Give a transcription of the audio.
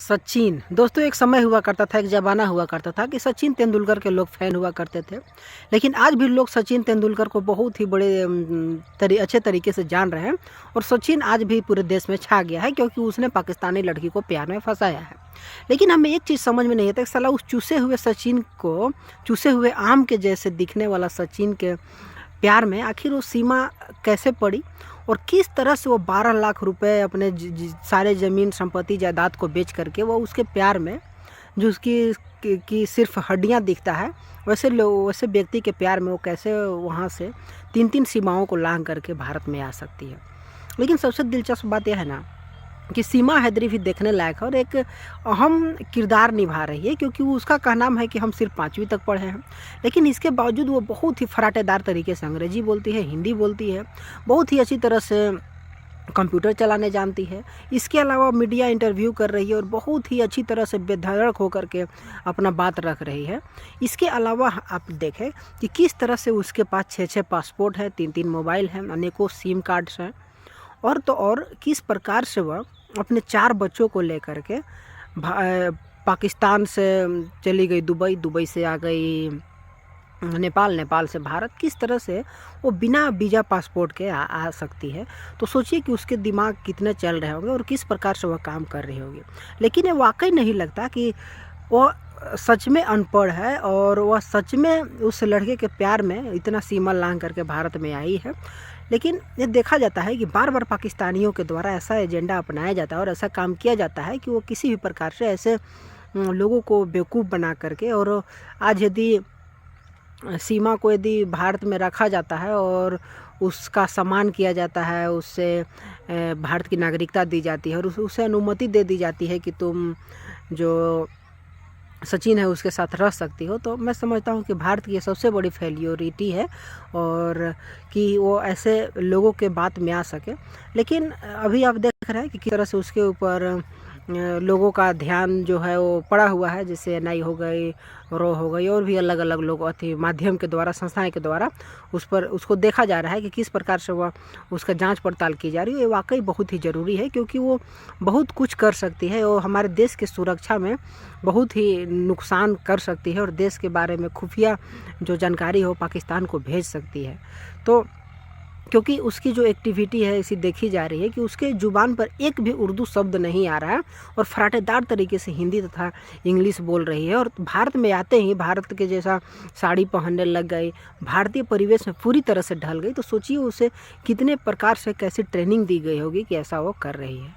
सचिन दोस्तों, एक समय हुआ करता था, एक ज़माना हुआ करता था कि सचिन तेंदुलकर के लोग फ़ैन हुआ करते थे। लेकिन आज भी लोग सचिन तेंदुलकर को बहुत ही बड़े अच्छे तरीके से जान रहे हैं। और सचिन आज भी पूरे देश में छा गया है क्योंकि उसने पाकिस्तानी लड़की को प्यार में फंसाया है। लेकिन हमें एक चीज़ समझ में नहीं आता कि साला उस चूसे हुए सचिन को, चूसे हुए आम के जैसे दिखने वाला सचिन के प्यार में आखिर वो सीमा कैसे पड़ी, और किस तरह से वो 12 लाख रुपए अपने सारे ज़मीन संपत्ति जायदाद को बेच करके वो उसके प्यार में, जो उसकी की सिर्फ हड्डियां दिखता है, वैसे व्यक्ति के प्यार में वो कैसे वहाँ से 3-3 सीमाओं को लांघ करके भारत में आ सकती है। लेकिन सबसे दिलचस्प बात यह है ना कि सीमा हैदरी भी देखने लायक है और एक अहम किरदार निभा रही है, क्योंकि वो उसका कहना है कि हम सिर्फ 5वीं तक पढ़े हैं। लेकिन इसके बावजूद वो बहुत ही फराटेदार तरीके से अंग्रेजी बोलती है, हिंदी बोलती है, बहुत ही अच्छी तरह से कंप्यूटर चलाने जानती है। इसके अलावा मीडिया इंटरव्यू कर रही है और बहुत ही अच्छी तरह से बेधड़क होकर के अपना बात रख रही है। इसके अलावा आप देखें कि किस तरह से उसके पास 6-6 पासपोर्ट है, 3-3 मोबाइल हैं, अनेकों सिम कार्ड्स हैं, और तो और किस प्रकार से वह अपने 4 बच्चों को लेकर के पाकिस्तान से चली गई दुबई, दुबई से आ गई नेपाल, नेपाल से भारत, किस तरह से वो बिना वीज़ा पासपोर्ट के आ सकती है। तो सोचिए कि उसके दिमाग कितने चल रहे होंगे और किस प्रकार से वह काम कर रही होगी। लेकिन ये वाकई नहीं लगता कि वो सच में अनपढ़ है और वह सच में उस लड़के के प्यार में इतना सीमा लांघ करके भारत में आई है। लेकिन ये देखा जाता है कि बार बार पाकिस्तानियों के द्वारा ऐसा एजेंडा अपनाया जाता है और ऐसा काम किया जाता है कि वो किसी भी प्रकार से ऐसे लोगों को बेवकूफ़ बना करके, और आज यदि सीमा को यदि भारत में रखा जाता है और उसका सम्मान किया जाता है, उससे भारत की नागरिकता दी जाती है और उसे अनुमति दे दी जाती है कि तुम जो सचिन है उसके साथ रह सकती हो, तो मैं समझता हूँ कि भारत की ये सबसे बड़ी फेल्योरिटी है और कि वो ऐसे लोगों के बात में आ सके। लेकिन अभी आप देख रहे हैं कि किस तरह से उसके ऊपर लोगों का ध्यान जो है वो पड़ा हुआ है, जैसे एनआई हो गई, रो हो गई, और भी अलग अलग लोग अथी माध्यम के द्वारा, संस्थाएं के द्वारा उसको देखा जा रहा है कि किस प्रकार से वह उसका जांच पड़ताल की जा रही है। ये वाकई बहुत ही ज़रूरी है क्योंकि वो बहुत कुछ कर सकती है और हमारे देश की सुरक्षा में बहुत ही नुकसान कर सकती है और देश के बारे में खुफिया जो जानकारी हो पाकिस्तान को भेज सकती है। तो क्योंकि उसकी जो एक्टिविटी है इसी देखी जा रही है कि उसके ज़ुबान पर एक भी उर्दू शब्द नहीं आ रहा है और फराटेदार तरीके से हिंदी तथा इंग्लिश बोल रही है, और भारत में आते ही भारत के जैसा साड़ी पहनने लग गई, भारतीय परिवेश में पूरी तरह से ढल गई। तो सोचिए उसे कितने प्रकार से कैसी ट्रेनिंग दी गई होगी कि ऐसा वो कर रही है।